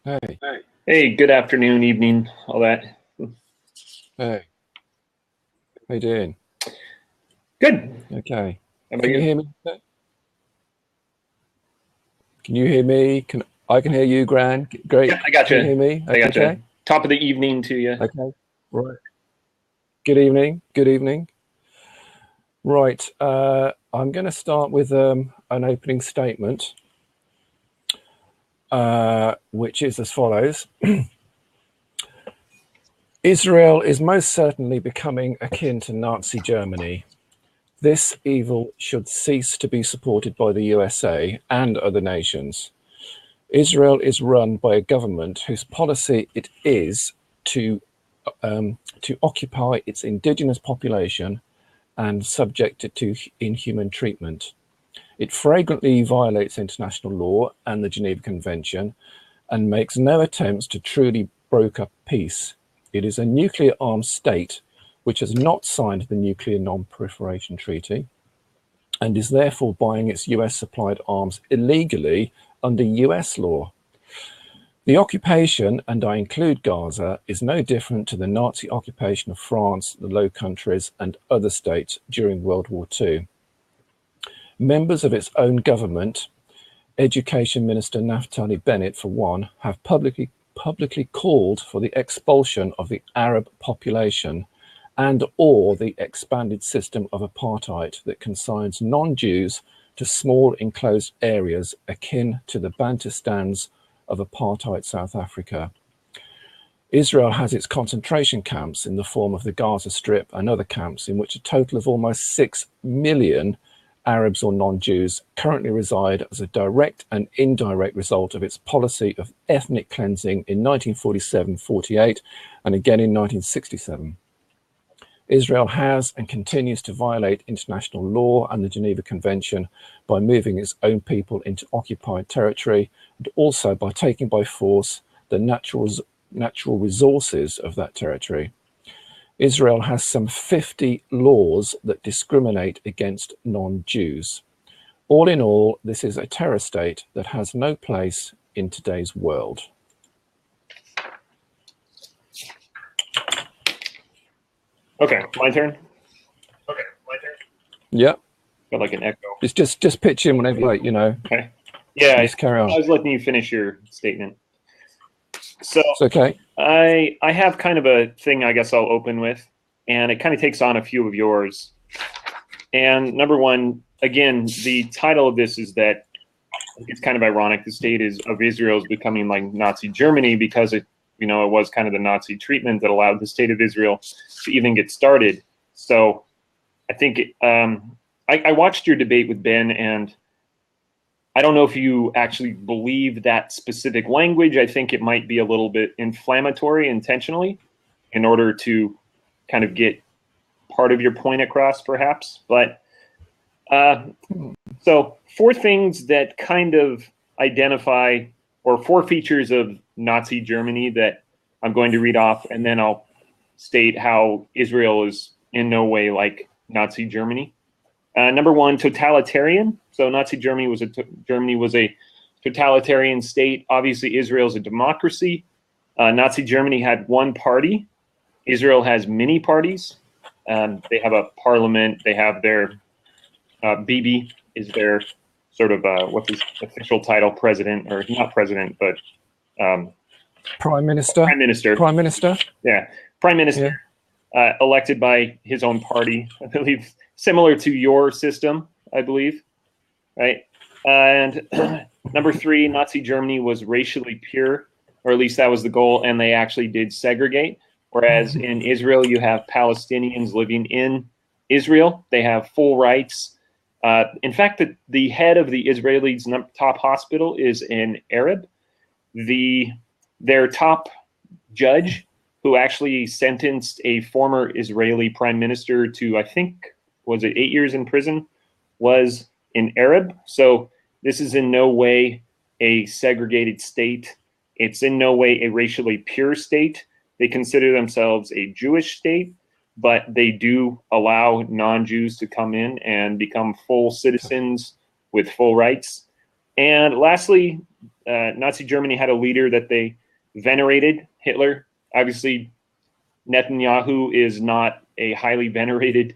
Hey, Hey, good afternoon, evening, all that. hey, how you doing? Good. Okay. How about Can you you? hear me? Can you hear me? Can I can hear you, Gran? Yeah, Great. I Can you gotcha. hear me? I gotcha. Okay. Top of the evening to you. Okay. Right. Good evening. Good evening. Right. I'm going to start with an opening statement, which is as follows. Israel is most certainly becoming akin to Nazi Germany. This evil should cease to be supported by the USA and other nations. Israel is run by a government whose policy it is to to occupy its indigenous population and subject it to inhuman treatment. It flagrantly violates international law and the Geneva Convention and makes no attempts to truly broker peace. It is a nuclear armed state which has not signed the Nuclear Non-Proliferation Treaty and is therefore buying its US supplied arms illegally under US law. The occupation, and I include Gaza, is no different to the Nazi occupation of France, the Low Countries, and other states during World War II. Members of its own government, Education Minister Naftali Bennett, for one, have publicly called for the expulsion of the Arab population and or the expanded system of apartheid that consigns non-Jews to small enclosed areas akin to the Bantustans of apartheid South Africa. Israel has its concentration camps in the form of the Gaza Strip and other camps in which a total of almost 6 million Arabs or non-Jews currently reside as a direct and indirect result of its policy of ethnic cleansing in 1947-48 and again in 1967. Israel has and continues to violate international law and the Geneva Convention by moving its own people into occupied territory and also by taking by force the natural resources of that territory. Israel has some 50 laws that discriminate against non-Jews. All in all, this is a terror state that has no place in today's world. Okay, my turn. Yeah, Got like an echo. just pitch in whenever you like, Okay. Yeah, just carry I on. was letting you finish your statement. So It's okay. I have kind of a thing I guess I'll open with, and it kind of takes on a few of yours. And number one, again, the title of this is that it's kind of ironic. The state is of Israel is becoming like Nazi Germany because it was kind of the Nazi treatment that allowed the state of Israel to even get started. So I think I watched your debate with Ben, and I don't know if you actually believe that specific language. I think it might be a little bit inflammatory intentionally in order to kind of get part of your point across, perhaps. But so, four things that kind of identify, or four features of Nazi Germany that I'm going to read off, and then I'll state how Israel is in no way like Nazi Germany. Number one, totalitarian. So Nazi Germany was a totalitarian state. Obviously, Israel is a democracy. Nazi Germany had one party. Israel has many parties. They have a parliament. They have their Bibi is their sort of what's his official title, president or not president, but um, Prime Minister. prime minister. Prime Minister. Yeah, prime minister Yeah. elected by his own party. I believe similar to your system. I believe, right? And number three, Nazi Germany was racially pure, or at least that was the goal, and they actually did segregate. Whereas in Israel, you have Palestinians living in Israel. They have full rights. In fact, the head of the Israelis' top hospital is an Arab. Their top judge, who actually sentenced a former Israeli prime minister to, I think, was it 8 years in prison, was an Arab. So this is in no way a segregated state. It's in no way a racially pure state. They consider themselves a Jewish state, but they do allow non-Jews to come in and become full citizens with full rights. And lastly, Nazi Germany had a leader that they venerated, Hitler. Obviously, Netanyahu is not a highly venerated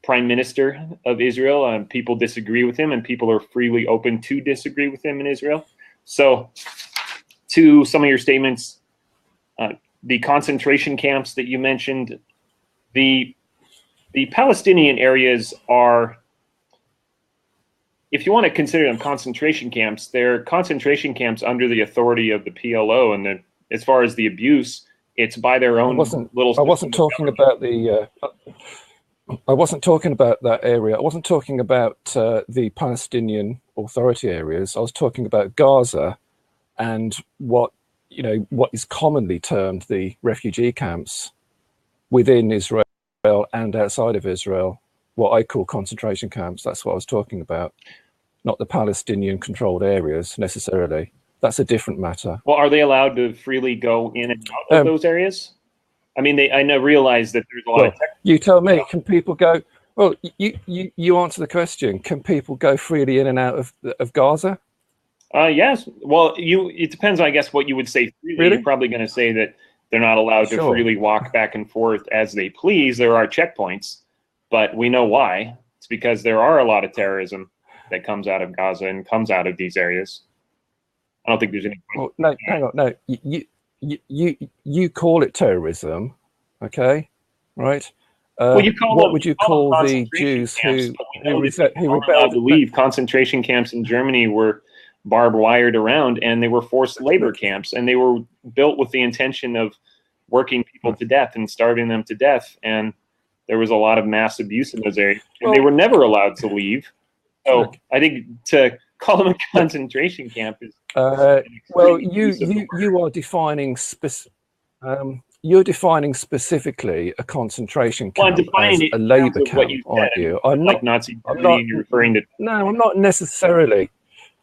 prime minister of Israel. People disagree with him, and people are freely open to disagree with him in Israel. So, to some of your statements, the concentration camps that you mentioned, the Palestinian areas are, if you want to consider them concentration camps, they're concentration camps under the authority of the PLO. And as far as the abuse, it's by their own little. I wasn't talking about the. I wasn't talking about that area. I wasn't talking about the Palestinian Authority areas. I was talking about Gaza and what is commonly termed the refugee camps within Israel and outside of Israel, what I call concentration camps. That's what I was talking about, not the Palestinian controlled areas necessarily. That's a different matter. Well, are they allowed to freely go in and out of those areas? I mean, I realize that there's a lot of you tell me, can people go, well, you answer the question, can people go freely in and out of Gaza? Yes. Well, it depends, I guess, what you would say freely. Really? You're probably going to say that they're not allowed to freely walk back and forth as they please. There are checkpoints, but we know why. It's because there are a lot of terrorism that comes out of Gaza and comes out of these areas. I don't think there's any. Oh, no, hang on. No, you call it terrorism, okay? Right? Well, you call what them, would you call the Jews who rebelled? To leave? Concentration camps in Germany were barbed wired around, and they were forced labor camps, and they were built with the intention of working people to death and starving them to death. And there was a lot of mass abuse in those areas, and they were never allowed to leave. So I think to call them a concentration camp is well, you are defining you're defining specifically a concentration camp as a labor camp, aren't you? I'm not Nazi Germany. You're referring to. No, I'm not necessarily.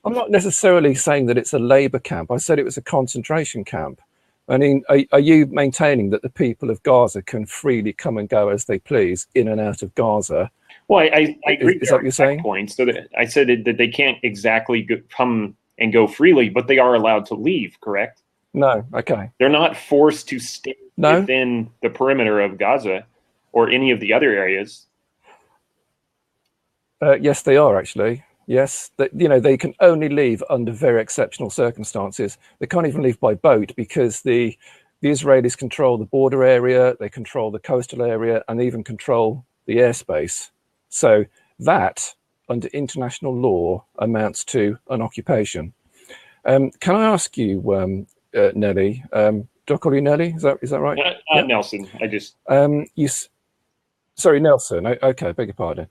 I'm not necessarily saying that it's a labor camp. I said it was a concentration camp. I mean, are you maintaining that the people of Gaza can freely come and go as they please in and out of Gaza? Well, I agree. Is that what you're saying? Points. So that I said that they can't exactly come and go freely, but they are allowed to leave, correct? No. Okay. They're not forced to stay within the perimeter of Gaza or any of the other areas. Yes, they are actually. Yes, they can only leave under very exceptional circumstances. They can't even leave by boat because the Israelis control the border area, they control the coastal area, and even control the airspace. So that, under international law, amounts to an occupation. Can I ask you, Nelly? Do I call you Nelly? Is that right? Yeah. Nelson. I just. Sorry, Nelson. Okay, beg your pardon.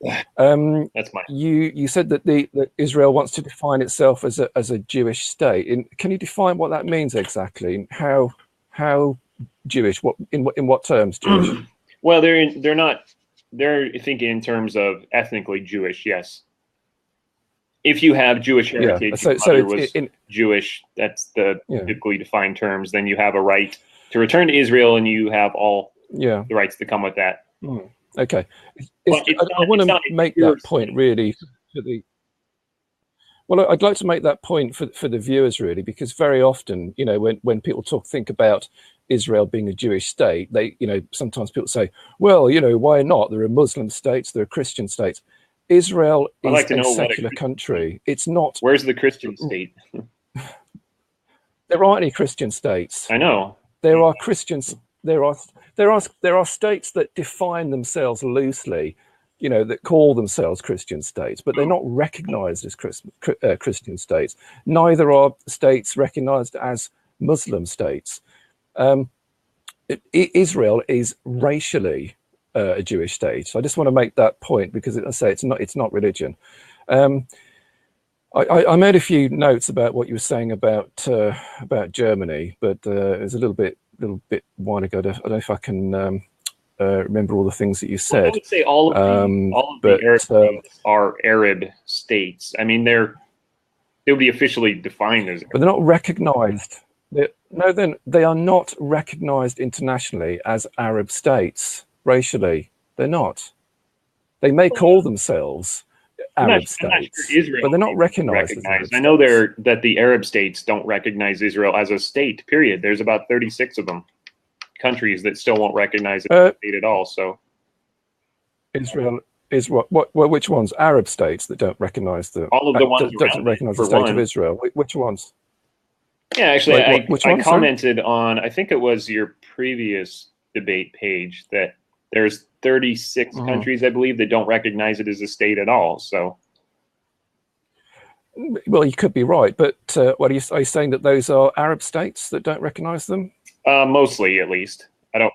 That's mine. You said that Israel wants to define itself as a Jewish state. Can you define what that means exactly? How Jewish? In what terms Jewish? Well, they're not. They're thinking in terms of ethnically Jewish. Yes. If you have Jewish heritage, your mother was Jewish. That's the typically defined terms. Then you have a right to return to Israel, and you have all the rights that come with that. Okay, I want to make that point really to the. Well, I'd like to make that point for the viewers really, because very often, when people think about Israel being a Jewish state, they, sometimes people say, well, why not? There are Muslim states, there are Christian states. Israel is a secular country. It's not. Where's the Christian state? There aren't any Christian states. I know. There are Christians. There are states that define themselves loosely, that call themselves Christian states, but they're not recognized as Christian states. Neither are states recognized as Muslim states. Israel is racially a Jewish state. So I just want to make that point because I say it's not religion. I made a few notes about what you were saying about Germany, but it was a little bit while ago. I don't know if I can remember all the things that you said. Well, I would say all of the Arab states are Arab states. I mean, they'll be officially defined as, but they're not recognized. They are not recognized internationally as Arab states. Racially, they're not. They may call themselves Arab I'm not states, sure Israel but they're not recognized as Arab recognized. I states. know that the Arab states don't recognize Israel as a state. Period. There's about 36 of them countries that still won't recognize it as a state at all. So Israel is which ones? Arab states that don't recognize the all of the ones doesn't recognize the state of Israel. Which ones? Yeah, actually, which I ones, commented on, I think it was your previous debate page, that there's 36 countries, I believe, that don't recognize it as a state at all. So, well, you could be right, but what are you saying, that those are Arab states that don't recognize them? Mostly, at least. I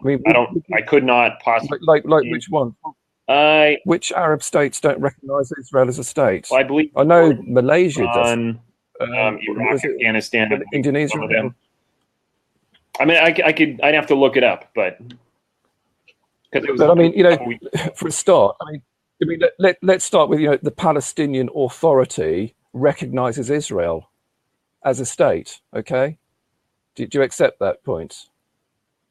could not possibly. Like which one? Which Arab states don't recognize Israel as a state? Well, I believe I know Malaysia does. Iraq, Afghanistan, and Indonesia. Some of them. I mean, I'd have to look it up, but I mean, for a start, I mean, let's start with, the Palestinian Authority recognizes Israel as a state. Okay, do you accept that point?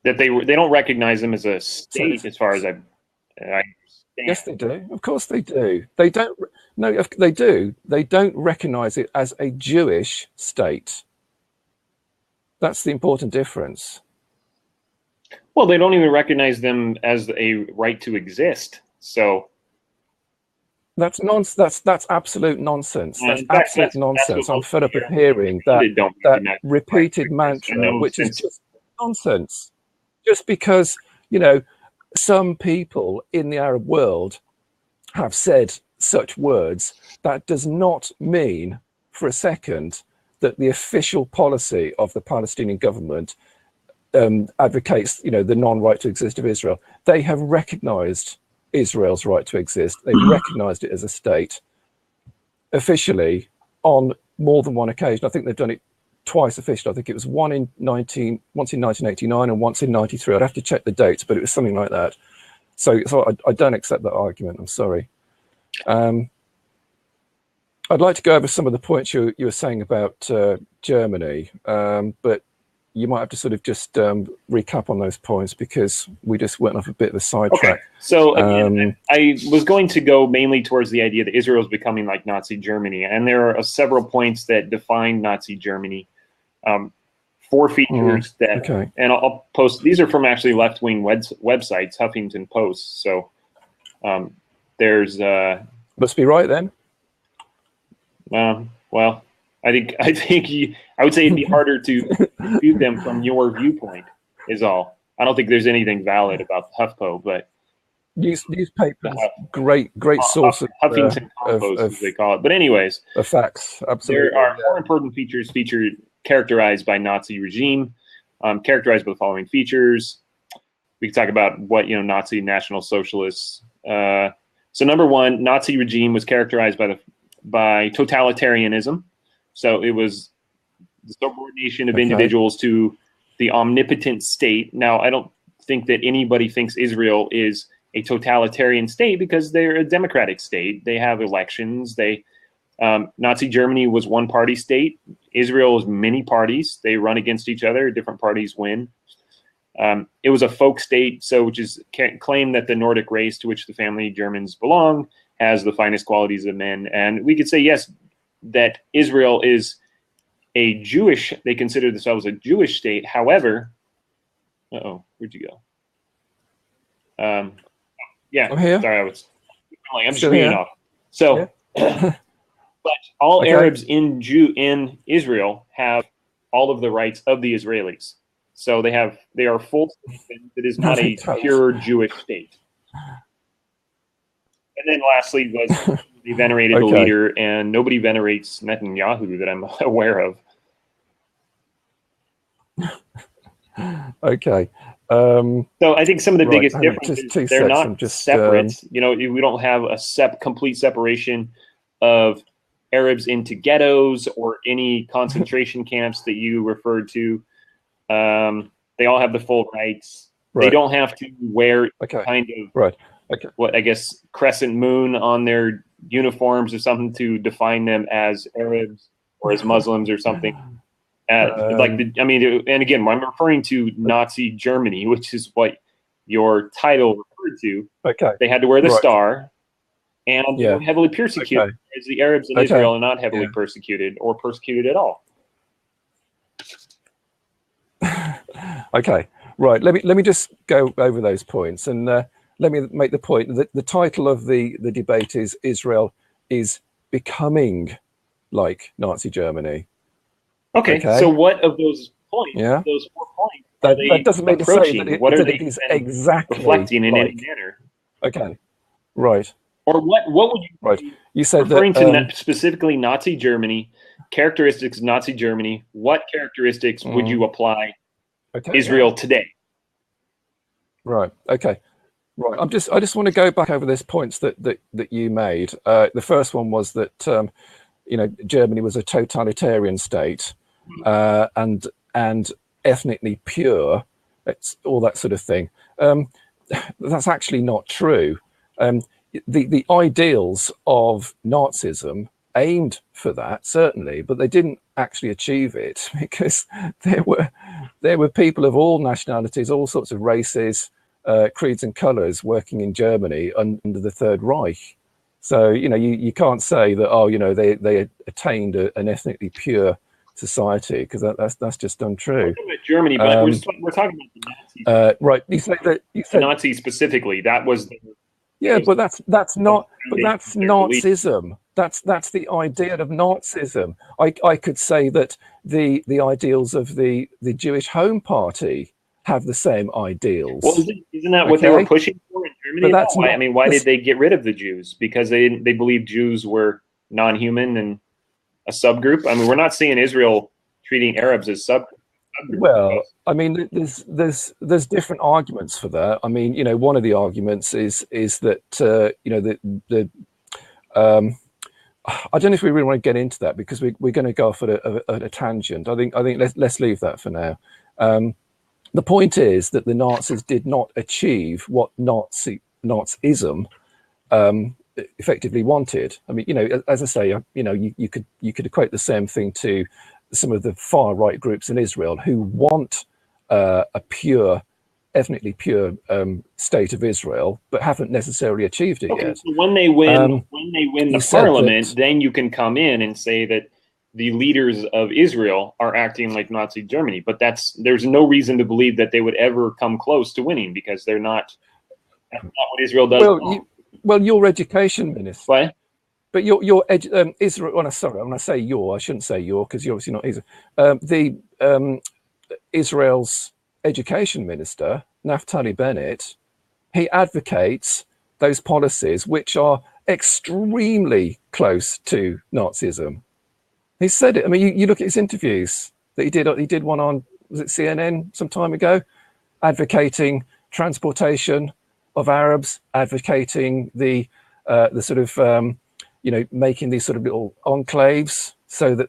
That they don't recognize them as a state, as far as I Yes, they do. Of course they do. They don't. No, they do. They don't recognize it as a Jewish state. That's the important difference. Well, they don't even recognize them as a right to exist. So that's nonsense. That's absolute nonsense. That's absolute nonsense. I'm fed up of hearing that repeated mantra, which is just nonsense. Just because, some people in the Arab world have said such words, that does not mean for a second that the official policy of the Palestinian government advocates, the non-right to exist of Israel. They have recognized Israel's right to exist. They've recognized it as a state officially on more than one occasion. I think they've done it twice officially. I think it was once in 1989 and once in 93. I'd have to check the dates, but it was something like that. So I don't accept that argument. I'm sorry. I'd like to go over some of the points you were saying about Germany, but you might have to sort of just recap on those points, because we just went off a bit of a sidetrack. Okay. So again, I was going to go mainly towards the idea that Israel is becoming like Nazi Germany, and there are several points that define Nazi Germany. 4 features that, and I'll post. These are from actually left-wing websites, Huffington Post. So there's must be right then. Well, I think I would say it'd be harder to view them from your viewpoint. Is all. I don't think there's anything valid about HuffPo, but newspapers, great source of Huffington Post, as they call it. But anyways, the facts. Absolutely, there are 4 important features characterized by Nazi regime, characterized by the following features. We can talk about what Nazi National Socialists. So number 1, Nazi regime was characterized by totalitarianism. So it was the subordination of individuals to the omnipotent state. Now, I don't think that anybody thinks Israel is a totalitarian state, because they're a democratic state. They have elections. Nazi Germany was one-party state. Israel is many parties. They run against each other. Different parties win. It was a folk state, which is claim that the Nordic race to which the family Germans belong has the finest qualities of men. And we could say, yes, that Israel is they consider themselves a Jewish state. However, where'd you go? Yeah, I'm here. Sorry, I'm screening off. So, but all Arabs in Israel have all of the rights of the Israelis. So they are full citizens. It is not a pure Jewish state. And then lastly was they venerated a leader, and nobody venerates Netanyahu that I'm aware of. Okay. So I think some of the biggest differences, they're not separate. We don't have a complete separation of Arabs into ghettos or any concentration camps that you referred to. They all have the full rights. They don't have to wear kind of what I guess crescent moon on their uniforms or something to define them as Arabs or as Muslims or something. And again, I'm referring to Nazi Germany, which is what your title referred to. Okay. They had to wear the star. and they Yeah. were heavily persecuted, Okay. whereas the Arabs in Okay. Israel are not heavily Yeah. persecuted or persecuted at all. Okay. Right. Let me just go over those points, and let me make the point that the title of the debate is Israel is becoming like Nazi Germany. Okay, Okay. so what of those points, Yeah. those 4 points, are they That doesn't mean to say approaching? that What are that they it is then exactly reflecting in like. any manner? Okay. Right. Or what would you Right. be You said referring that. to specifically Nazi Germany, characteristics of Nazi Germany? What characteristics would you apply Okay. Israel today? Right. Okay. Right. I just want to go back over those points that you made. The first one was that Germany was a totalitarian state, and ethnically pure. It's all that sort of thing. That's actually not true. The ideals of Nazism aimed for that, certainly, but they didn't actually achieve it because there were people of all nationalities, all sorts of races, creeds and colours working in Germany under the Third Reich. So you can't say that they attained an ethnically pure society, because that's just untrue. We're talking about Germany, but we're talking about the Nazis. Right. You said the Nazis specifically. That was but that's not. But that's belief. Nazism. That's the idea of Nazism. I could say that the ideals of the Jewish Home Party have the same ideals. Well, isn't that what they were pushing for in Germany? But that's I mean, why did they get rid of the Jews? Because they believed Jews were non-human and a subgroup. I mean, we're not seeing Israel treating Arabs as subgroups. Well, I mean, there's different arguments for that. I mean, one of the arguments is that I don't know if we really want to get into that, because we're going to go off at a tangent. I think let's leave that for now. The point is that the Nazis did not achieve what Nazism effectively wanted. I mean, as I say, you could equate the same thing to some of the far right groups in Israel who want a ethnically pure state of Israel, but haven't necessarily achieved it yet. So when they win the parliament, then you can come in and say that the leaders of Israel are acting like Nazi Germany. But there's no reason to believe that they would ever come close to winning, because they're not. That's not what Israel does. Well, your education minister. What? But your Israel. When I say your, I shouldn't say your, because you're obviously not Israel. Israel's education minister, Naftali Bennett, he advocates those policies which are extremely close to Nazism. He said it. I mean, you look at his interviews that he did. He did one on, was it CNN some time ago, advocating transportation of Arabs, advocating the sort of making these sort of little enclaves so that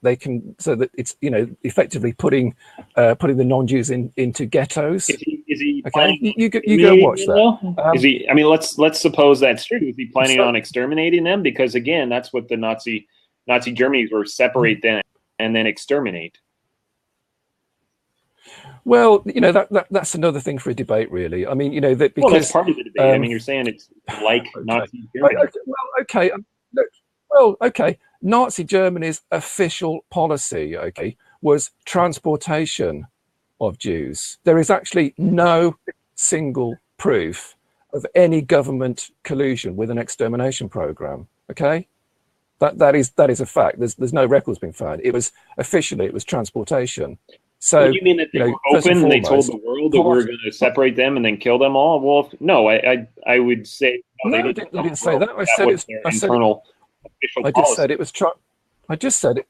it's effectively putting the non-Jews into ghettos. Is he okay? You go and watch that. Is he? I mean, let's suppose that's true. Is he planning on exterminating them? Because again, that's what the Nazi Germany were: separate them and then exterminate. Well, that's another thing for a debate, really. I mean, that because that's part of the debate. I mean, you're saying it's like Nazi Germany. Okay. Nazi Germany's official policy, was transportation of Jews. There is actually no single proof of any government collusion with an extermination program. Okay, that is a fact. There's no records being found. It was transportation. So you mean that they were open? They told the world that we were going to separate them and then kill them all? Well, no, I would say no, they didn't say that. I said it's internal. I just said it.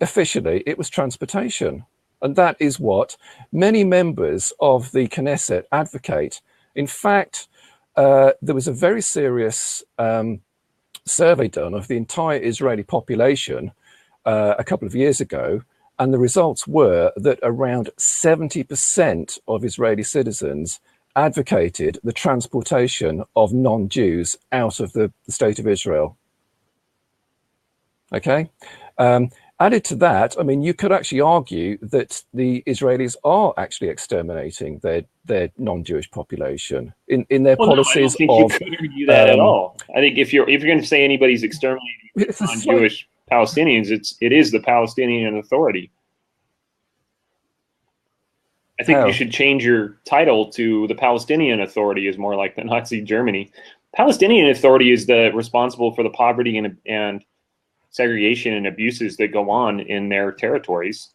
Officially, it was transportation, and that is what many members of the Knesset advocate. In fact, there was a very serious survey done of the entire Israeli population a couple of years ago, and the results were that around 70% of Israeli citizens advocated the transportation of non-Jews out of the state of Israel. Okay, Added to that, I mean, you could actually argue that the Israelis are actually exterminating their non-Jewish population in their Well, no, I don't policies think you of. could argue that at all. I think if you're going to say anybody's exterminating It's a slight, non-Jewish Palestinians, it is the Palestinian Authority. I think you how? should change your title to the Palestinian Authority is more like the Nazi Germany. Palestinian Authority is the responsible for the poverty and segregation and abuses that go on in their territories.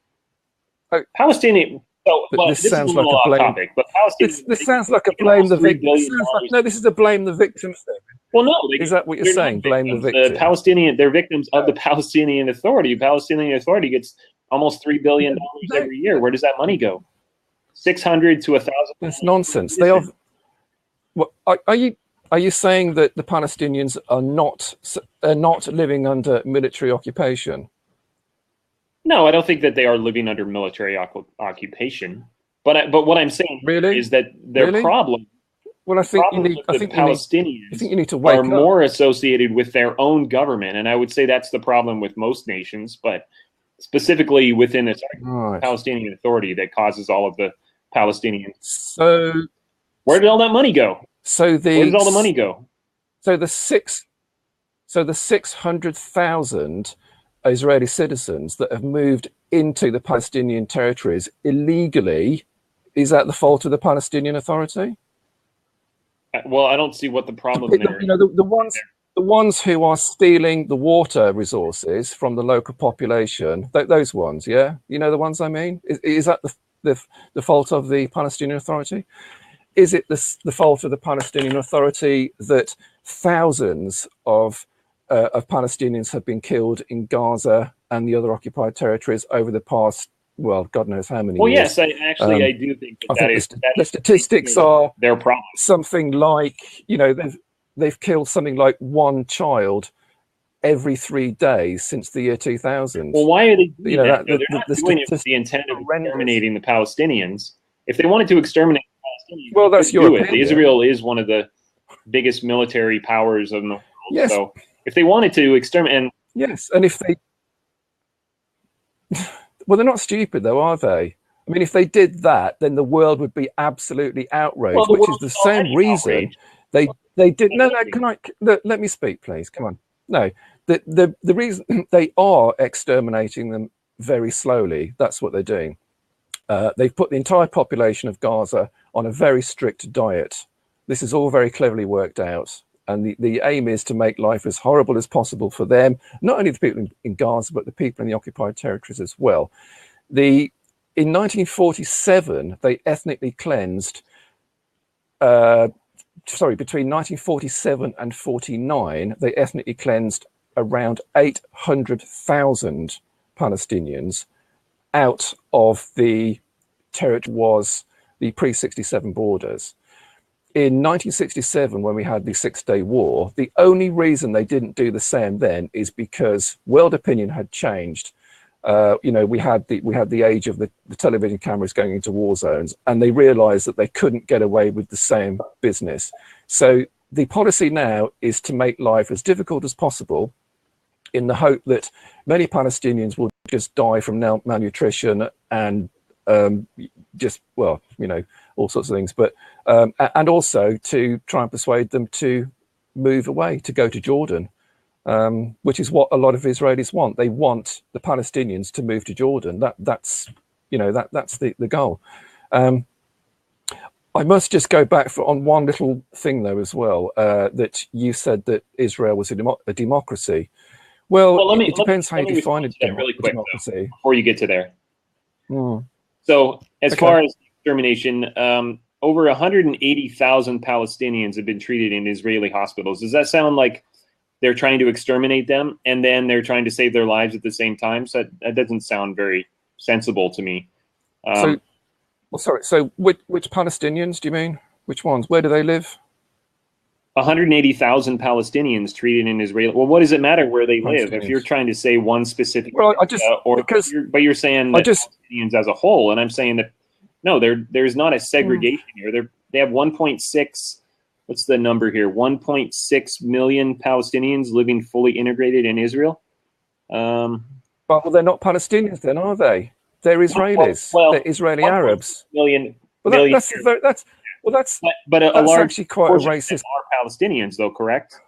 Oh, Palestinian. So, but but this this is a sounds like little a off blame. topic. But Palestinian. This sounds like a they blame the almost $3 victim. billion. No, this is a blame the victim thing. Well, no, Is that what you're they're saying? not Blame the victims. victim. The Palestinian, they're victims of the Palestinian Authority. The Palestinian Authority gets almost $3 billion every year. Where does that money go? 600 to 1,000. That's nonsense. They are. What, are you saying that the Palestinians are not living under military occupation? No, I don't think that they are living under military occupation. But what I'm saying Really? is that their problem. Well, I think you need. I think you need to wake are up. more associated with their own government, and I would say that's the problem with most nations, but specifically within the Palestinian Authority that causes all of the Palestinians. So, where did all that money go? Where did all the money go? So the 600,000 Israeli citizens that have moved into the Palestinian territories illegally, is that the fault of the Palestinian Authority? Well, I don't see what the problem there is. You know, the ones who are stealing the water resources from the local population, those ones, yeah? You know the ones I mean? Is that the fault of the Palestinian Authority? Is it the fault of the Palestinian Authority that thousands of Palestinians have been killed in Gaza and the other occupied territories over the past, well, God knows how many years? Yes, I do think the statistics are their problem. Something like, you know, they've killed something like one child every 3 days since the year 2000. Well, why are they doing that? They're not doing it with the intent of exterminating the Palestinians. If they wanted to exterminate the Palestinians, well, that's your opinion. Israel is one of the biggest military powers in the world. Yes. So if they wanted to exterminate, and if they, well, they're not stupid though, are they? I mean, if they did that, then the world would be absolutely outraged, which is the same reason they did. No, let me speak, please? Come on. No, the reason they are exterminating them very slowly. That's what they're doing. They've put the entire population of Gaza on a very strict diet. This is all very cleverly worked out. And the aim is to make life as horrible as possible for them, not only the people in Gaza, but the people in the occupied territories as well. In 1947, they ethnically cleansed, between 1947 and 49, they ethnically cleansed around 800,000 Palestinians out of the territory was the pre-67 borders. In 1967, when we had the Six-Day War, the only reason they didn't do the same then is because world opinion had changed. You know, we had the age of the television cameras going into war zones, and they realized that they couldn't get away with the same business. So the policy now is to make life as difficult as possible in the hope that many Palestinians will just die from malnutrition and just, well, you know, all sorts of things, but and also to try and persuade them to move away, to go to Jordan, which is what a lot of Israelis want. They want the Palestinians to move to Jordan. That's the goal. I must just go back on one little thing though as well, that you said that Israel was a democracy. Well, it depends how you define it really quick, democracy. Though, before you get to there. So as far as extermination, over 180,000 Palestinians have been treated in Israeli hospitals. Does that sound like they're trying to exterminate them and then they're trying to save their lives at the same time? So that doesn't sound very sensible to me. So which Palestinians do you mean? Which ones? Where do they live? 180,000 Palestinians treated in Israel. Well, what does it matter where they live if you're trying to say one specific? Well, but you're saying that Palestinians as a whole, and I'm saying that no, there's not a segregation here. They have 1.6. What's the number here? 1.6 million Palestinians living fully integrated in Israel. Well, Well, they're not Palestinians then, are they? They're Israelis. Well, they're Israeli 1.6 Arabs. million, Well, million but a that's large actually quite a portion of them racist. are Palestinians, though, correct?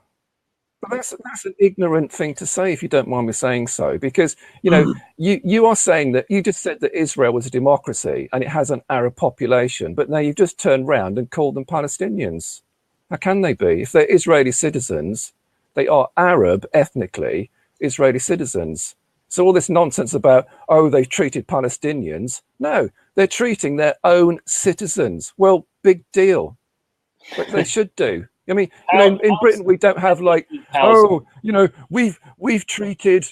But that's an ignorant thing to say, if you don't mind me saying so, because you know you are saying that you just said that Israel was a democracy and it has an Arab population, but now you've just turned round and called them Palestinians. How can they be? If they're Israeli citizens, they are Arab ethnically Israeli citizens. So all this nonsense about, oh, they've treated Palestinians. No, they're treating their own citizens. Well, big deal. But they should do. I mean, you know, in Britain we don't have like, oh, you know, we've treated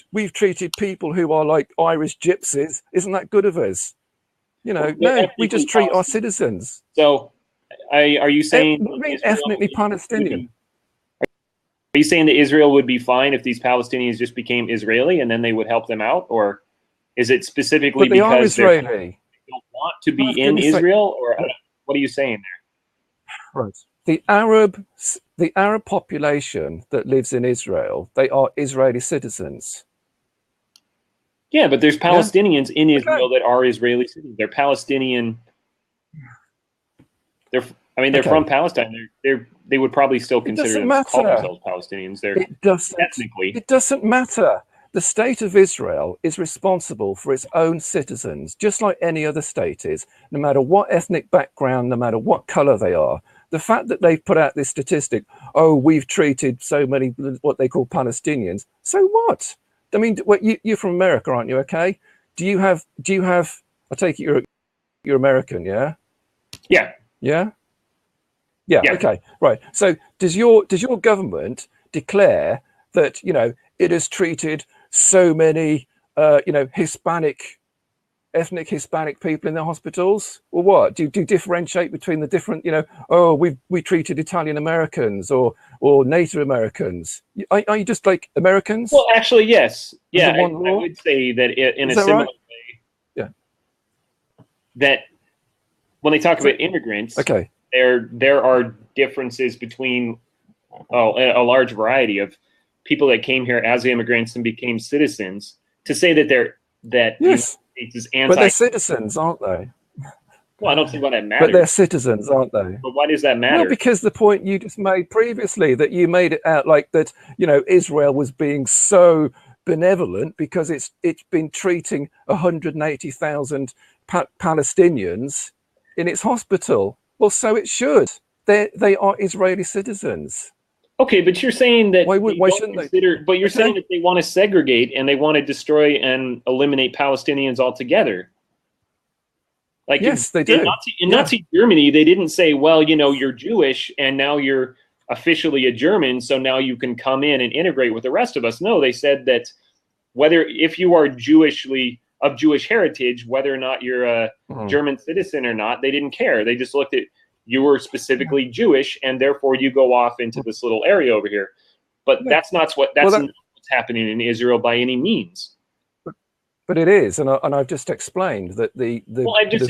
people who are like Irish gypsies. Isn't that good of us? You know, no, we just treat our citizens. So, are you saying ethnically Palestinian? Are you saying that Israel would be fine if these Palestinians just became Israeli and then they would help them out, or is it specifically because they don't want to be in Israel, or what are you saying there? Right. The Arab population that lives in Israel, they are Israeli citizens. Yeah, but there's Palestinians in Israel that are Israeli citizens. They're Palestinian. They're from Palestine. They would probably still consider call themselves Palestinians. It doesn't matter. The state of Israel is responsible for its own citizens, just like any other state is, no matter what ethnic background, no matter what color they are. The fact that they've put out this statistic, oh, we've treated so many what they call Palestinians. So what? I mean, you're from America, aren't you? Okay. Do you have? I take it you're American, yeah? Yeah. Yeah. Yeah. Okay. Right. So does your government declare that, you know, it has treated so many you know, ethnic Hispanic people in the hospitals, or what? Do you differentiate between the different, you know, oh, we treated Italian Americans or Native Americans? Are you just like Americans? Well, actually, yes. Yeah, I would say that in a similar way. Yeah. That when they talk about immigrants, okay, there are differences between a large variety of people that came here as immigrants and became citizens. To say that yes. But they're citizens, aren't they? Well, I don't see why that matters. But they're citizens, aren't they? But why does that matter? Well, because the point you just made previously, that you made it out like that, you know, Israel was being so benevolent because it's been treating 180,000 Palestinians in its hospital. Well, so it should. They are Israeli citizens. Okay, but you're saying that why shouldn't they? But you're saying that they want to segregate and they want to destroy and eliminate Palestinians altogether. Like, yes, they do. In Nazi Germany, they didn't say, well, you know, you're Jewish and now you're officially a German, so now you can come in and integrate with the rest of us. No, they said that if you are of Jewish heritage, whether or not you're a German citizen or not, they didn't care. They just looked at you were specifically Jewish, and therefore you go off into this little area over here. But that's not what's happening in Israel by any means. But it is, and I've just explained that the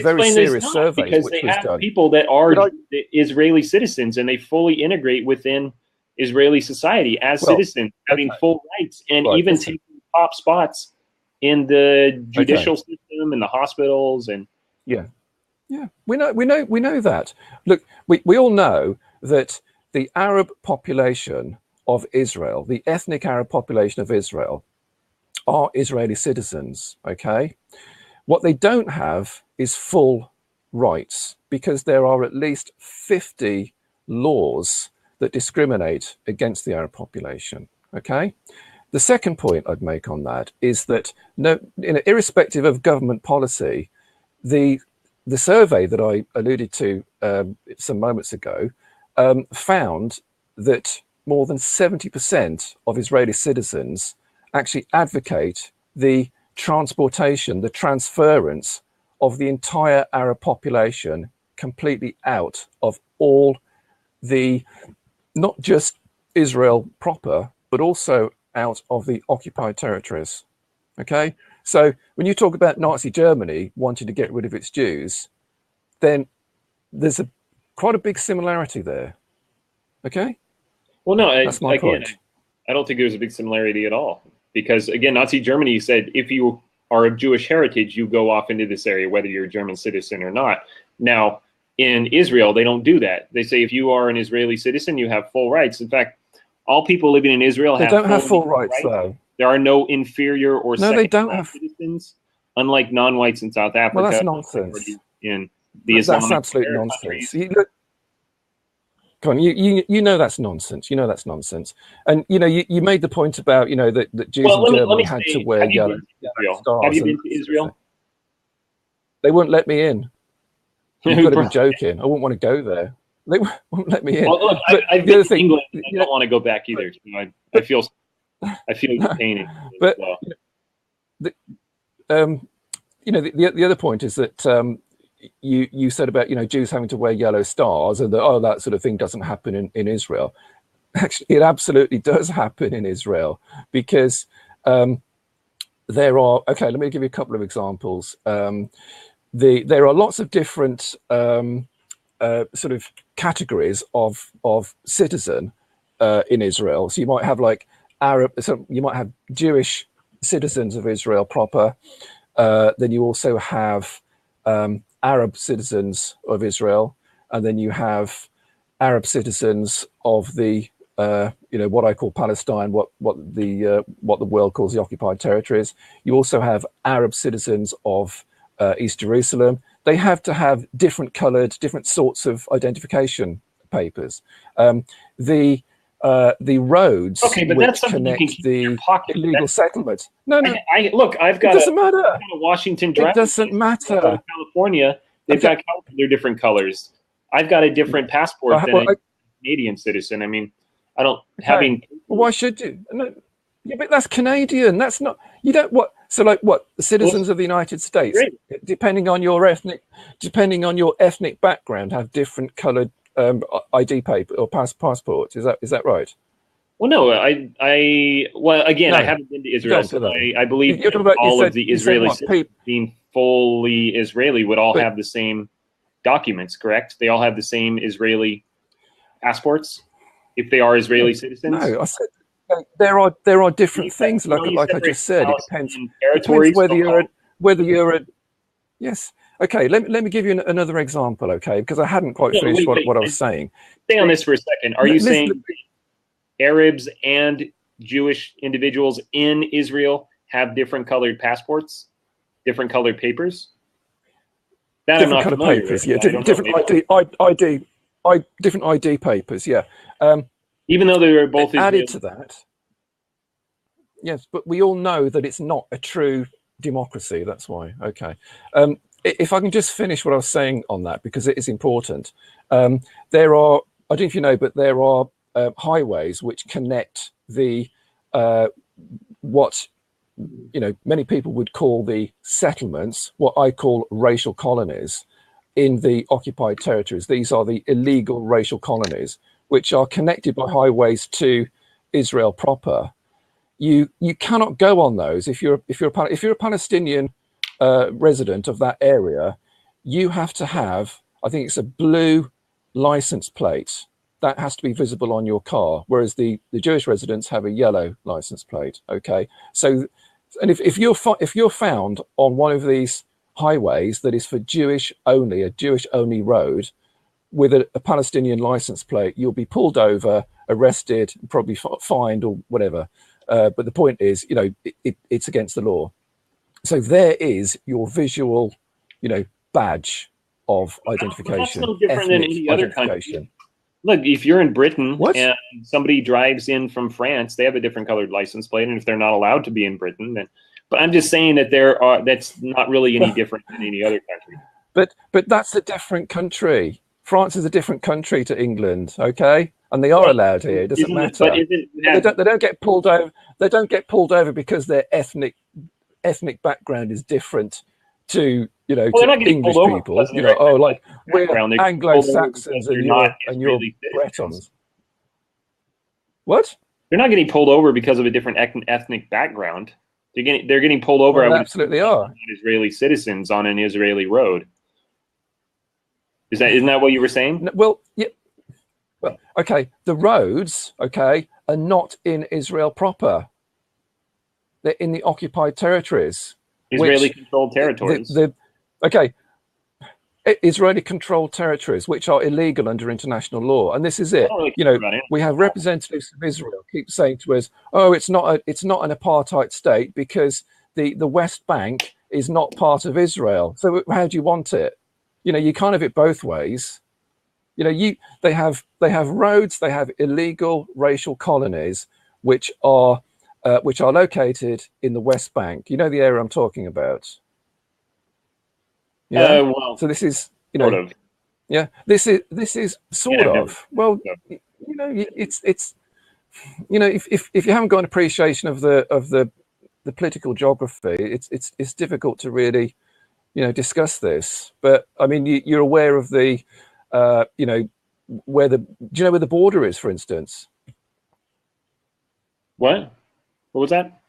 very serious survey, because they have people that are Israeli citizens and they fully integrate within Israeli society as citizens, having full rights and even taking top spots in the judicial system and the hospitals and yeah, we know that. Look, we all know that the Arab population of Israel, the ethnic Arab population of Israel, are Israeli citizens. Okay, what they don't have is full rights, because there are at least 50 laws that discriminate against the Arab population. Okay, the second point I'd make on that is that irrespective of government policy, the survey that I alluded to some moments ago found that more than 70% of Israeli citizens actually advocate the transference of the entire Arab population completely out of all not just Israel proper, but also out of the occupied territories. Okay? So when you talk about Nazi Germany wanting to get rid of its Jews, then there's quite a big similarity there. Okay? Well, no, that's my point. I don't think there's a big similarity at all. because again, Nazi Germany said if you are of Jewish heritage, you go off into this area, whether you're a German citizen or not. Now, in Israel, they don't do that. They say if you are an Israeli citizen, you have full rights. In fact, all people living in Israel They have don't have full rights, though. There are no inferior or no, they don't have citizens, unlike non-whites in South Africa. Well, that's nonsense. In the Islamic that's absolute nonsense. Come on, you know that's nonsense. You know that's nonsense. And you know you made the point about that Jews in Germany had to wear yellow stars. Have you been to Israel? They wouldn't let me in. You've got to be joking. I wouldn't want to go there. They won't let me in. Well, look, I've been to England. And I don't want to go back either. So I feel the pain. But well. The other point is that you said about Jews having to wear yellow stars, and that sort of thing doesn't happen in Israel. Actually, it absolutely does happen in Israel, because there are, okay, let me give you a couple of examples. There are lots of different sort of categories of citizen in Israel. So you might have like Arab, so you might have Jewish citizens of Israel proper. Then you also have Arab citizens of Israel, and then you have Arab citizens of the what I call Palestine, what the world calls the occupied territories. You also have Arab citizens of East Jerusalem. They have to have different sorts of identification papers. The roads which connect the illegal settlements. No. I've got. It doesn't matter. I've got a Washington Drive. It doesn't matter. California, they've got they're different colors. I've got a different passport than a Canadian citizen. I mean, I don't having. Well, why should you? No, yeah, but that's Canadian. That's not. You don't what. So like what? The citizens of the United States, depending on your ethnic background, have different coloured ID paper or passports. Is that right? Well, no. Well, again, I haven't been to Israel, so I believe all of the Israeli citizens being fully Israeli would all have the same documents, correct? They all have the same Israeli passports if they are Israeli citizens. No, I said there are different things. Like I just said, it depends whether you're a yes. Okay, let me give you another example, okay? Because I hadn't quite finished what I was saying. Stay on this for a second. Are you saying Arabs and Jewish individuals in Israel have different colored passports, different colored papers? That different colored papers, yeah. Different ID papers, yeah. Even though they were both added Israeli. To that. Yes, but we all know that it's not a true democracy. That's why. Okay. If I can just finish what I was saying on that, because it is important. There are, I don't know if you know, but there are highways which connect the what many people would call the settlements, what I call racial colonies in the occupied territories. These are the illegal racial colonies, which are connected by highways to Israel proper. You cannot go on those if you're a Palestinian resident of that area. You have to have, I think it's a blue license plate that has to be visible on your car, whereas the Jewish residents have a yellow license plate. Okay, so and if you're found on one of these highways that is for Jewish only, a Jewish only road with a Palestinian license plate, you'll be pulled over, arrested, probably fined or whatever. But the point is, it's against the law. So there is your visual, badge of identification. That's no different than any other country. Look, if you're in Britain and somebody drives in from France, they have a different colored license plate, and if they're not allowed to be in Britain, then. But I'm just saying that that's not really any different than any other country. But that's a different country. France is a different country to England, okay? And they are allowed here. It doesn't matter. But they don't get pulled over. They don't get pulled over because their ethnic background is different to to English people. Like we're Anglo-Saxons and you're Bretons. What? They're not getting pulled over because of a different ethnic background. They're getting pulled over. Well, absolutely are. Israeli citizens on an Israeli road. Isn't that what you were saying? Well, yeah. Well, okay. The roads, okay, are not in Israel proper. they're in the occupied territories. Israeli-controlled territories. Okay, Israeli-controlled territories, which are illegal under international law, and this is it. Really, you know, we have representatives of Israel keep saying to us, "Oh, it's not an apartheid state because the West Bank is not part of Israel." So how do you want it? You know, you can't have it both ways. You know, they have roads, they have illegal racial colonies, which are located in the West Bank. You know the area I'm talking about. Yeah. Well, so this is, you know, sort of. Yeah, this is sort of. Well, you know, it's you know, if you haven't got an appreciation of the political geography, it's difficult to really, you know, discuss this. But I mean, you're aware of the, you know, do you know where the border is, for instance? What was that?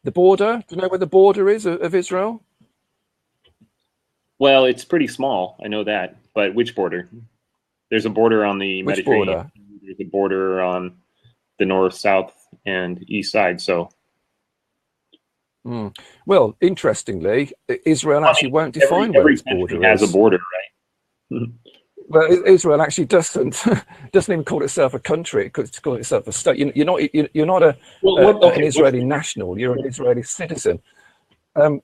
The border. Do you know where the border is of Israel? Well, it's pretty small. I know that. But which border? There's a border on the Mediterranean. Border? There's a border on the north, south, and east side. So. Well, interestingly, Israel actually won't define where its border is. Has a border, right? Well, Israel actually doesn't even call itself a country. It calls itself a state. You're not an Israeli national. You're an Israeli citizen. You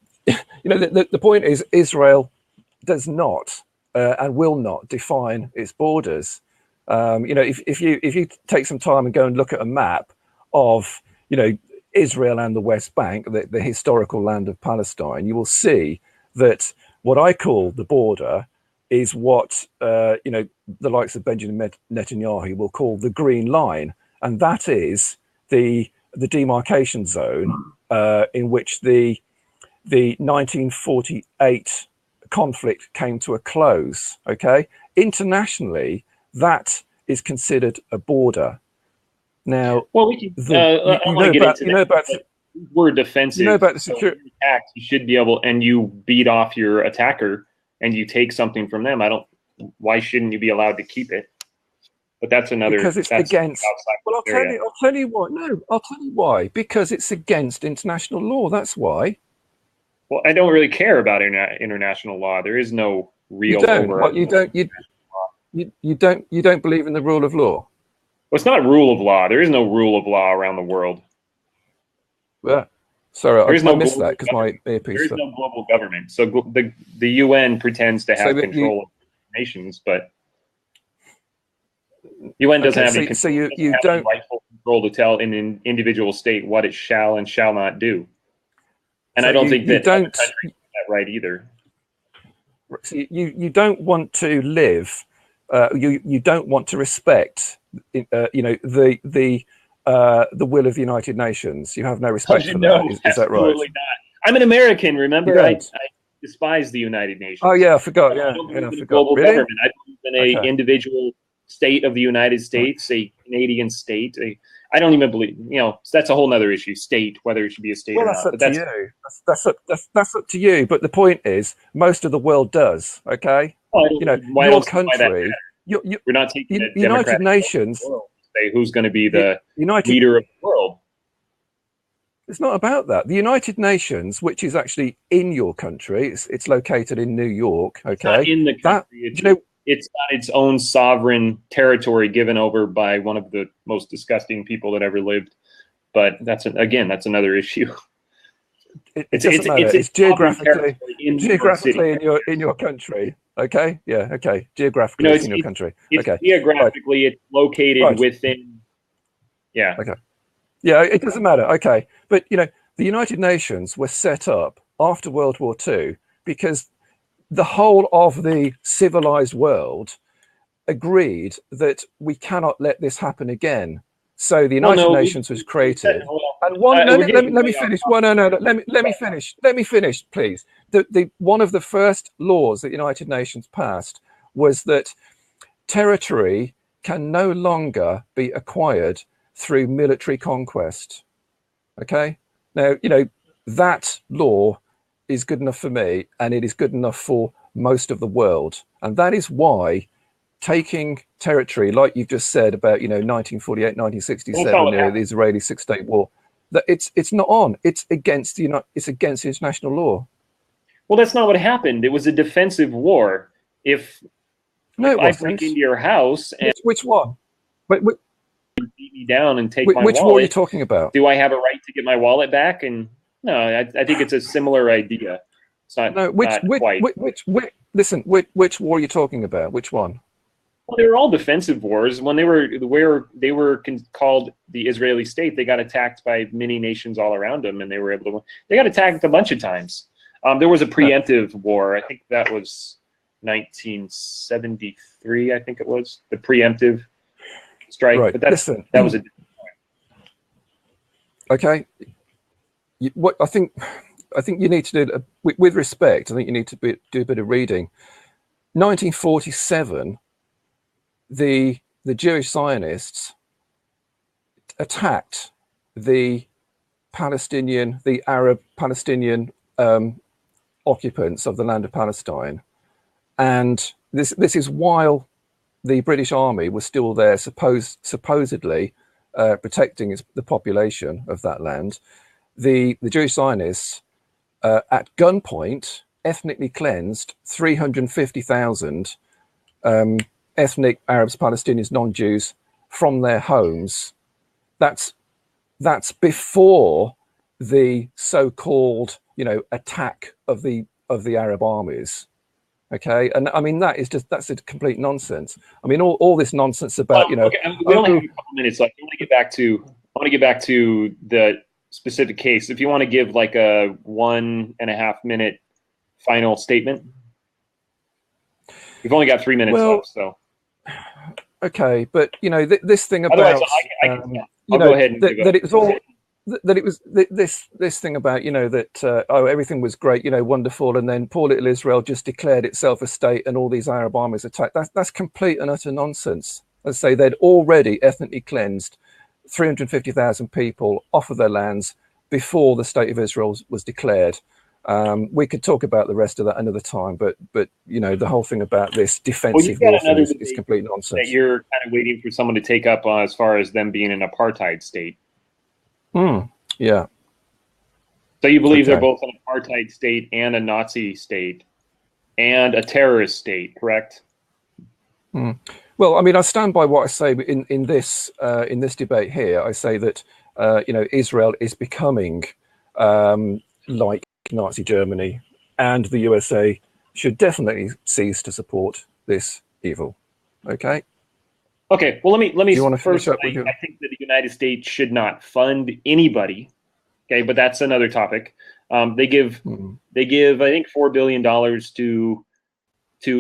know, the point is, Israel does not and will not define its borders. You know, if you take some time and go and look at a map of, you know, Israel and the West Bank, the historical land of Palestine, you will see that what I call the border is what you know, the likes of Benjamin Netanyahu will call the green line, and that is the demarcation zone in which the 1948 conflict came to a close. Okay, internationally, that is considered a border. Now, well, we can. We're defensive. You know about the security. You should be able, and you beat off your attacker, and you take something from them. Why shouldn't you be allowed to keep it? But that's another. Because it's against. Well, I'll tell you why. No, I'll tell you why. Because it's against international law. That's why. Well, I don't really care about international law. There is no real. You don't believe in the rule of law. Well, it's not rule of law. There is no rule of law around the world. Yeah. Sorry, I missed that because my earpiece. There is no global government. So the UN pretends to have control of nations, but UN doesn't have any. So you don't rightful control to tell an individual state what it shall and shall not do. And I don't think that other countries do that right either. So you don't want to live. You don't want to respect. You know, the will of the United Nations. You have no respect for that. Is that right? Absolutely not. I'm an American. Remember, I despise the United Nations. Oh yeah, I forgot. Yeah, I forgot. Global government. I believe in an individual state of the United States, a Canadian state. I don't even believe. You know, that's a whole other issue. State, whether it should be a state or not. Well, that's up to you. That's up to you. But the point is, most of the world does. Okay. You know, your country. We're not taking the United Nations. Say who's going to be the leader of the world. It's not about that. The United Nations, which is actually in your country, it's located in New York. Okay, it's not in the country. It's got its own sovereign territory given over by one of the most disgusting people that ever lived. But that's another issue. It's geographically in your country. Okay. Yeah. Okay. Geographically, it's in your country. Okay. Geographically, it's located within. Yeah. Okay. Yeah. It doesn't matter. Okay. But you know, the United Nations were set up after World War II because the whole of the civilized world agreed that we cannot let this happen again. So the United Nations was created. And let me finish. Let me finish, please. One of the first laws that the United Nations passed was that territory can no longer be acquired through military conquest. Okay. Now, you know, that law is good enough for me, and it is good enough for most of the world. And that is why taking territory, like you've just said about, you know, 1948, 1967, the Israeli Six-State War, that it's not on. It's against it's against international law. Well, that's not what happened. It was a defensive war. If I break into your house and which one? Wait, beat me down and take my which wallet, war are you talking about? do I have a right to get my wallet back? And no, I think it's a similar idea. It's not. No, listen, which war are you talking about? Which one? Well, they were all defensive wars. When they were called the Israeli state, they got attacked by many nations all around them, and they were able to win. They got attacked a bunch of times. There was a preemptive war. I think that was 1973. I think it was the preemptive strike. Right. But that was a. Okay. What I think you need to do, with respect, I think you need to do a bit of reading. 1947, the Jewish Zionists attacked the Arab Palestinian occupants of the land of Palestine, and this is while the British Army was still there, supposedly protecting the population of that land. The Jewish Zionists, at gunpoint, ethnically cleansed 350,000 ethnic Arabs, Palestinians, non-Jews from their homes. That's before the so-called attack of the Arab armies. Okay, and I mean that's a complete nonsense. I mean all this nonsense about Okay. We only have a couple minutes left. I want to get back to the specific case. If you want to give like a 1.5 minute final statement, we've only got 3 minutes left. So okay, but this thing about go ahead that it was all. That it was this thing about that everything was great, wonderful, and then poor little Israel just declared itself a state and all these Arab armies attacked. That's complete and utter nonsense. Let's say they'd already ethnically cleansed 350,000 people off of their lands before the state of Israel was declared. We could talk about the rest of that another time, but the whole thing about this defensive warfare is complete nonsense. That you're kind of waiting for someone to take up as far as them being an apartheid state. Yeah. So you believe they're both an apartheid state and a Nazi state and a terrorist state, correct? Well, I mean, I stand by what I say in this debate here. I say that Israel is becoming like Nazi Germany, and the USA should definitely cease to support this evil. Okay. Okay, well, let me first. I think that the United States should not fund anybody. Okay, but that's another topic. They give I think $4 billion to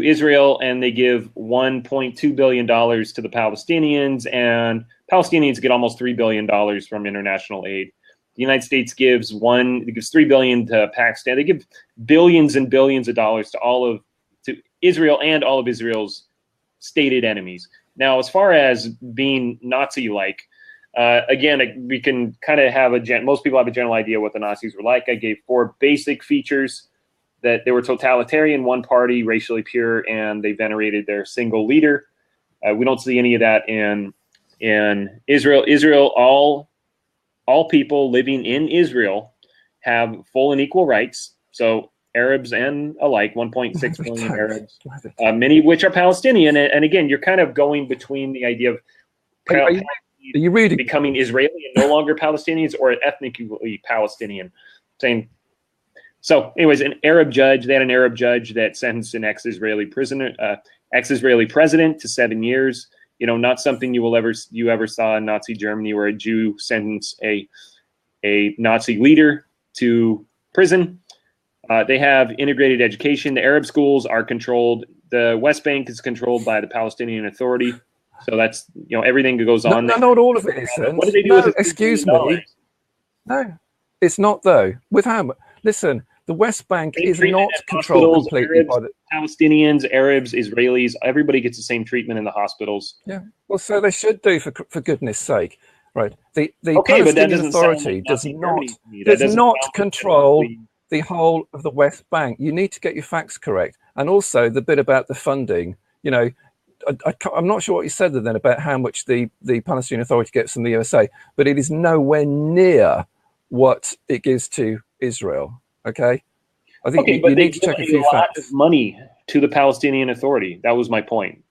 Israel, and they give $1.2 billion to the Palestinians, and Palestinians get almost $3 billion from international aid. The United States gives $3 billion to Pakistan. They give billions and billions of dollars to Israel and all of Israel's stated enemies. Now, as far as being Nazi-like, again, we can kind of have most people have a general idea what the Nazis were like. I gave 4 basic features: that they were totalitarian, one party, racially pure, and they venerated their single leader. We don't see any of that in Israel. Israel, all people living in Israel have full and equal rights. So Arabs and alike, 1.6 million Arabs, many of which are Palestinian. And again, you're kind of going between the idea of are you reading? Becoming Israeli and no longer Palestinians, or ethnically Palestinian. Saying so. Anyways, they had an Arab judge that sentenced an ex-Israeli president to 7 years. Not something you ever saw in Nazi Germany, where a Jew sentenced a Nazi leader to prison. They have integrated education. The Arab schools are controlled. The West Bank is controlled by the Palestinian Authority. So that's everything that goes on. No, not all of it is. What do they do with it? Excuse me. No, it's not though. With how much? Listen, the West Bank is not controlled completely by the Palestinians, Arabs, Israelis. Everybody gets the same treatment in the hospitals. Yeah. Well, so they should do, for goodness sake. Right. The Palestinian Authority does not control the whole of the West Bank. You need to get your facts correct. And also the bit about the funding, I'm not sure what you said then about how much the Palestinian Authority gets from the USA, but it is nowhere near what it gives to Israel. Okay, I think Okay, you but they need to give check a a few lot of facts. money to the Palestinian Authority. That was my point.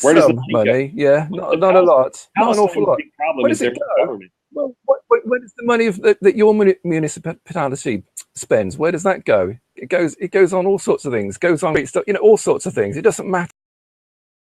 Where does the Some money go? money, yeah, The not a lot, not an awful Palestinian's lot. big problem Where is does their it go? government. Well, where does the money that your municipality spends? Where does that go? It goes on all sorts of things. It goes on, all sorts of things. It doesn't matter.